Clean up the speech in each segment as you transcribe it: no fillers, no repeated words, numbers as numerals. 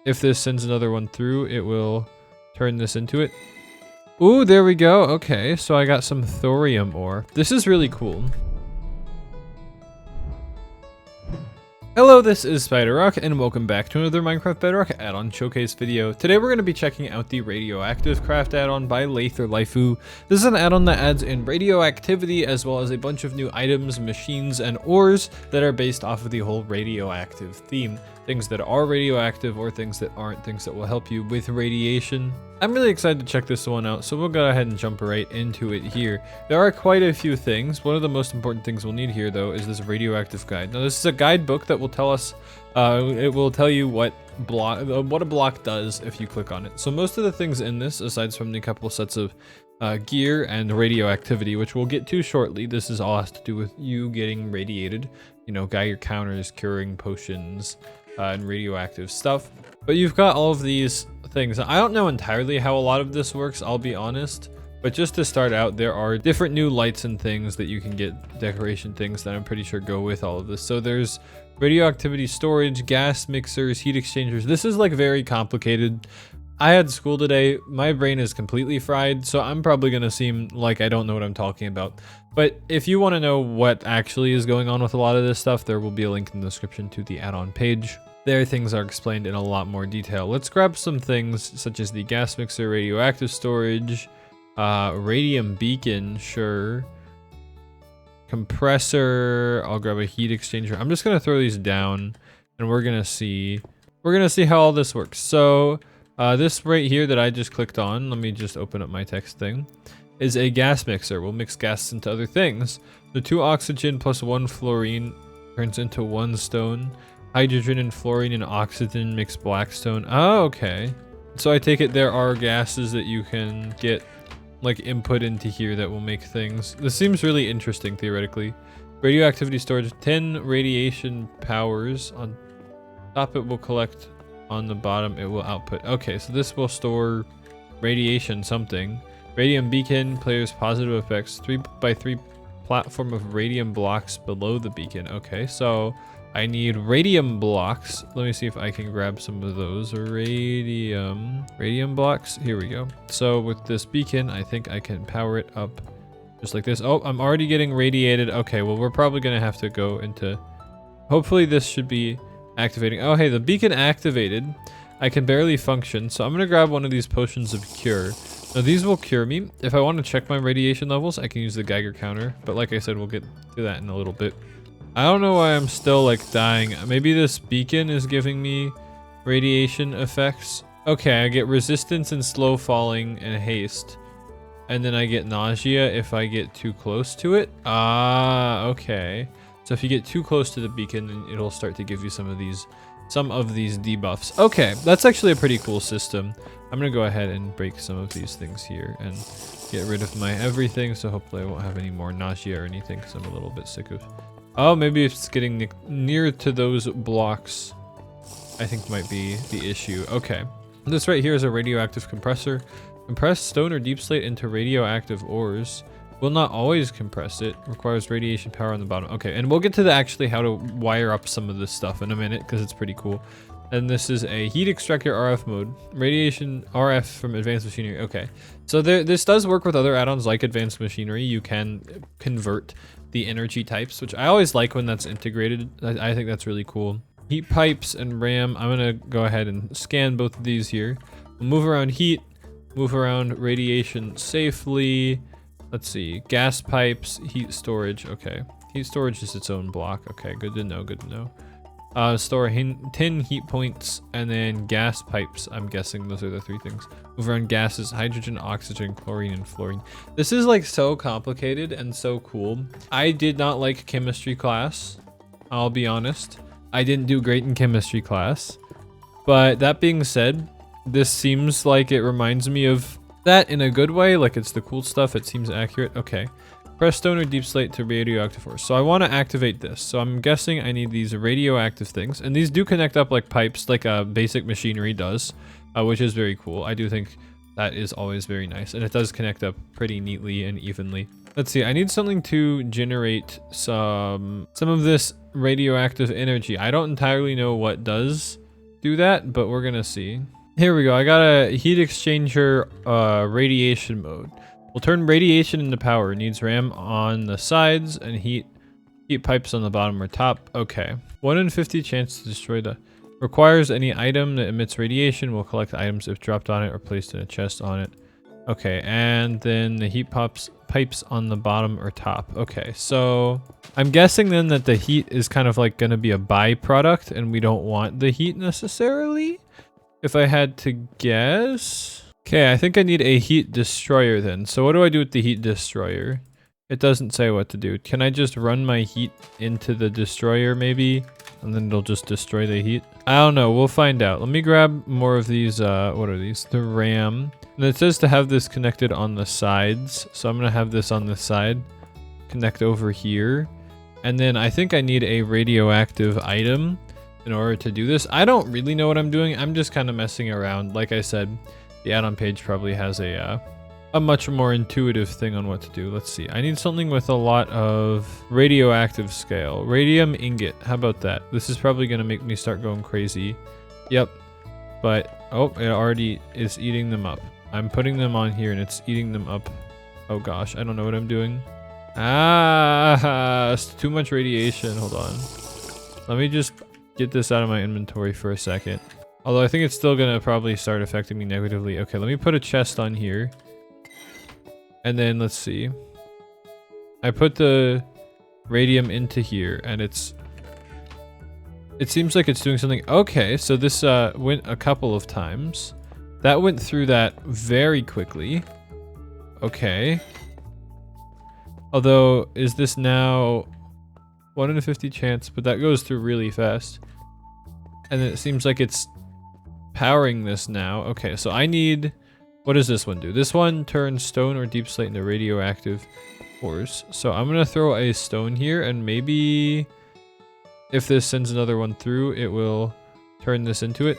If this sends another one through, it will turn this into it. Ooh, there we go. Okay, so I got some thorium ore. This is really cool. Hello, this is Spyderrock, and welcome back to another Minecraft Bedrock add-on showcase video. Today we're going to be checking out the Radioactive craft add-on by Lather Laifu. This is an add-on that adds in radioactivity as well as a bunch of new items, machines, and ores that are based off of the whole radioactive theme. Things that are radioactive or things that aren't, things that will help you with radiation. I'm really excited to check this one out, so we'll go ahead and jump right into it here. There are quite a few things. One of the most important things we'll need here, though, is this radioactive guide. Now, this is a guidebook that will tell us, it will tell you what a block does if you click on it. So most of the things in this, aside from the couple sets of gear and radioactivity, which we'll get to shortly, this is all has to do with you getting radiated. You know, Geiger counters, curing potions, and radioactive stuff. But you've got all of these things. I don't know entirely how a lot of this works, I'll be honest. But just to start out, there are different new lights and things that you can get, decoration things that I'm pretty sure go with all of this. So there's radioactivity storage, gas mixers, heat exchangers. This is like very complicated. I had school today, my brain is completely fried, so I'm probably gonna seem like I don't know what I'm talking about. But if you want to know what actually is going on with a lot of this stuff, there will be a link in the description to the add-on page. There, things are explained in a lot more detail. Let's grab some things such as the gas mixer, radioactive storage, radium beacon, sure. Compressor, I'll grab a heat exchanger. I'm just gonna throw these down and we're gonna see how all this works. So this right here that I just clicked on, let me just open up my text thing, is a gas mixer. We'll mix gas into other things. The 2 oxygen plus 1 fluorine turns into 1 stone. Hydrogen and fluorine and oxygen mix black stone. Oh, okay. So I take it there are gases that you can get like input into here that will make things. This seems really interesting theoretically. Radioactivity storage, 10 radiation powers. On top it will collect, on the bottom it will output. Okay, so this will store radiation something. Radium beacon, players positive effects, 3x3 platform of radium blocks below the beacon. Okay, so I need radium blocks. Let me see if I can grab some of those. Radium blocks. Here we go. So with this beacon, I think I can power it up just like this. Oh, I'm already getting radiated. Okay, well, we're probably going to have to go into... Hopefully this should be activating. Oh, hey, the beacon activated. I can barely function. So I'm going to grab one of these potions of cure. Now, these will cure me. If I want to check my radiation levels, I can use the Geiger counter. But like I said, we'll get to that in a little bit. I don't know why I'm still like dying. Maybe this beacon is giving me radiation effects. Okay, I get resistance and slow falling and haste. And then I get nausea if I get too close to it. Ah, okay. So if you get too close to the beacon, then it'll start to give you some of these debuffs. Okay, that's actually a pretty cool system. I'm gonna go ahead and break some of these things here and get rid of my everything. So hopefully I won't have any more nausea or anything because I'm a little bit sick of... Oh, maybe it's getting near to those blocks, I think might be the issue. Okay. This right here is a radioactive compressor. Compress stone or deep slate into radioactive ores. Will not always compress it. Requires radiation power on the bottom. Okay, and we'll get to actually how to wire up some of this stuff in a minute because it's pretty cool. And this is a heat extractor RF mode. Radiation RF from advanced machinery. Okay. So this does work with other add-ons like advanced machinery. You can convert the energy types, which I always like when that's integrated. I think that's really cool. Heat pipes and RAM. I'm gonna go ahead and scan both of these here. We'll move around heat, move around radiation safely. Let's see, gas pipes, heat storage. Okay, heat storage is its own block. Okay, good to know, good to know. Store 10 heat points and then gas pipes. I'm guessing those are the 3 things. Move around gases, hydrogen, oxygen, chlorine, and fluorine. This is like so complicated and so cool. I did not like chemistry class. I'll be honest. I didn't do great in chemistry class. But that being said, this seems like it reminds me of that in a good way. Like it's the cool stuff. It seems accurate. Okay. Press stone or deep slate to radioactive ore. So I want to activate this. So I'm guessing I need these radioactive things. And these do connect up like pipes, like basic machinery does, which is very cool. I do think that is always very nice. And it does connect up pretty neatly and evenly. Let's see. I need something to generate some of this radioactive energy. I don't entirely know what does do that, but we're gonna see. Here we go. I got a heat exchanger radiation mode. Will turn radiation into power. Needs RAM on the sides and heat pipes on the bottom or top. Okay. 1 in 50 chance to destroy the... Requires any item that emits radiation. Will collect items if dropped on it or placed in a chest on it. Okay, and then the heat pipes on the bottom or top. Okay, so I'm guessing then that the heat is kind of like going to be a byproduct and we don't want the heat necessarily, if I had to guess. Okay, I think I need a heat destroyer then. So what do I do with the heat destroyer? It doesn't say what to do. Can I just run my heat into the destroyer maybe? And then it'll just destroy the heat? I don't know, we'll find out. Let me grab more of these, what are these? The RAM. And it says to have this connected on the sides. So I'm gonna have this on the side. Connect over here. And then I think I need a radioactive item in order to do this. I don't really know what I'm doing. I'm just kind of messing around. Like I said, the add-on page probably has a much more intuitive thing on what to do. Let's see. I need something with a lot of radioactive scale. Radium ingot. How about that? This is probably going to make me start going crazy. Yep. But, oh, it already is eating them up. I'm putting them on here and it's eating them up. Oh gosh, I don't know what I'm doing. Ah, it's too much radiation. Hold on. Let me just get this out of my inventory for a second. Although I think it's still going to probably start affecting me negatively. Okay, let me put a chest on here. And then let's see. I put the radium into here and it seems like it's doing something. Okay, so this went a couple of times. That went through that very quickly. Okay. Although, is this now 1 in a 50 chance, but that goes through really fast. And then it seems like it's powering this now. Okay, so I need... What does this one do? This one turns stone or deep slate into radioactive ores. So I'm going to throw a stone here and maybe if this sends another one through, it will turn this into it.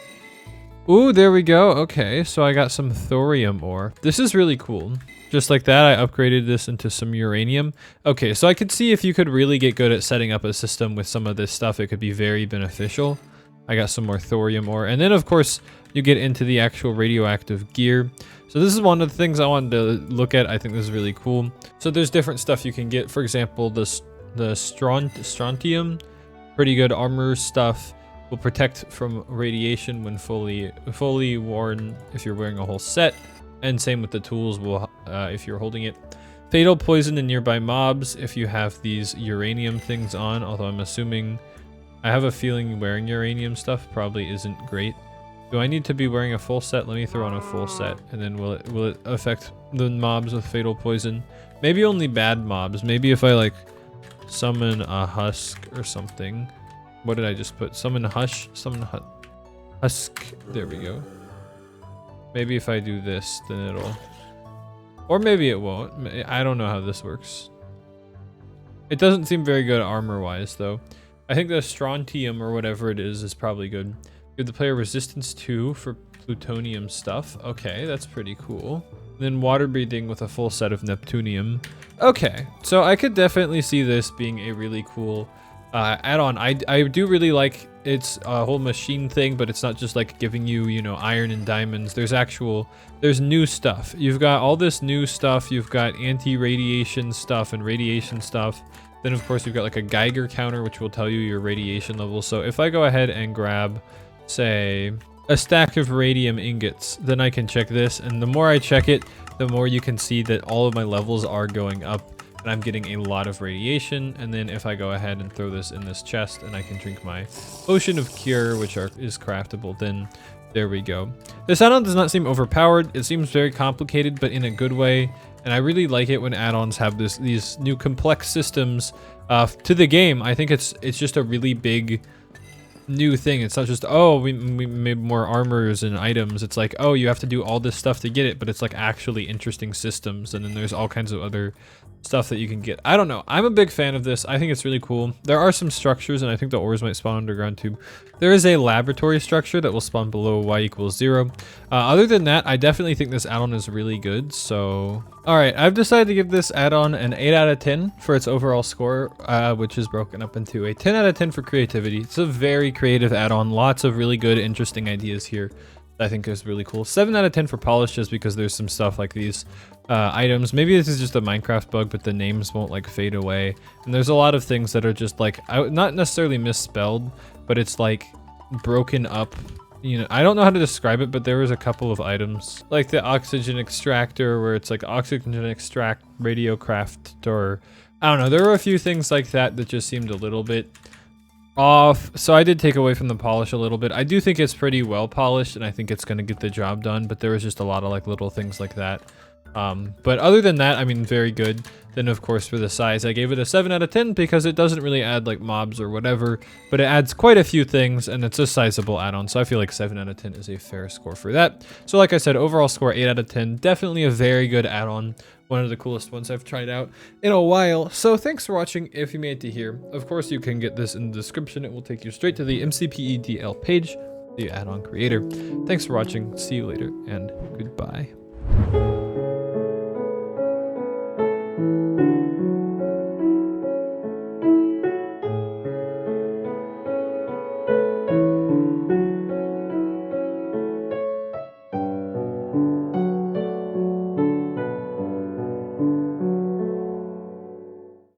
Ooh, there we go. Okay, so I got some thorium ore. This is really cool. Just like that, I upgraded this into some uranium. Okay, so I could see if you could really get good at setting up a system with some of this stuff, it could be very beneficial. I got some more thorium ore. And then, of course, you get into the actual radioactive gear. So this is one of the things I wanted to look at. I think this is really cool. So there's different stuff you can get. For example, the strontium, pretty good armor stuff. Will protect from radiation when fully worn if you're wearing a whole set. And same with the tools will if you're holding it. Fatal poison in nearby mobs if you have these uranium things on, although I'm assuming... I have a feeling wearing uranium stuff probably isn't great. Do I need to be wearing a full set? Let me throw on a full set, and then will it affect the mobs with fatal poison? Maybe only bad mobs. Maybe if I like summon a husk or something. What did I just put? Summon husk. There we go. Maybe if I do this, then it'll... Or maybe it won't. I don't know how this works. It doesn't seem very good armor-wise, though. I think the strontium or whatever it is probably good. Give the player resistance 2 for plutonium stuff. Okay, that's pretty cool. Then water breathing with a full set of neptunium. Okay, so I could definitely see this being a really cool add-on. I do really like its whole machine thing, but it's not just like giving you, you know, iron and diamonds. There's new stuff. You've got all this new stuff. You've got anti-radiation stuff and radiation stuff. Then of course you've got like a Geiger counter, which will tell you your radiation level. So if I go ahead and grab, say, a stack of radium ingots, then I can check this. And the more I check it, the more you can see that all of my levels are going up. And I'm getting a lot of radiation. And then if I go ahead and throw this in this chest and I can drink my potion of cure, which is craftable, then there we go. This add-on does not seem overpowered. It seems very complicated, but in a good way. And I really like it when add-ons have these new complex systems to the game. I think it's just a really big new thing. It's not just, oh, we made more armors and items. It's like, oh, you have to do all this stuff to get it, but it's like actually interesting systems. And then there's all kinds of other stuff that you can get. I don't know. I'm a big fan of this. I think it's really cool. There are some structures, and I think the ores might spawn underground too. There is a laboratory structure that will spawn below y equals 0. Other than that, I definitely think this add-on is really good. So, all right, I've decided to give this add-on an 8 out of 10 for its overall score, which is broken up into a 10 out of 10 for creativity. It's a very creative add-on. Lots of really good, interesting ideas here. I think is really cool. 7 out of 10 for polish, just because there's some stuff like these items. Maybe this is just a Minecraft bug, but the names won't like fade away. And there's a lot of things that are just like, not necessarily misspelled, but it's like broken up. You know, I don't know how to describe it, but there was a couple of items like the oxygen extractor where it's like oxygen extract radiocraft, or I don't know. There were a few things like that that just seemed a little bit off. So I did take away from the polish a little bit. I do think it's pretty well polished and I think it's going to get the job done, but there was just a lot of like little things like that. But other than that, I mean, very good. Then of course for the size, I gave it a 7 out of 10 because it doesn't really add like mobs or whatever, but it adds quite a few things and it's a sizable add-on. So I feel like 7 out of 10 is a fair score for that. So like I said, overall score 8 out of 10, definitely a very good add-on. One of the coolest ones I've tried out in a while. So thanks for watching if you made it to here. Of course, you can get this in the description. It will take you straight to the MCPEDL page, the add-on creator. Thanks for watching. See you later and goodbye.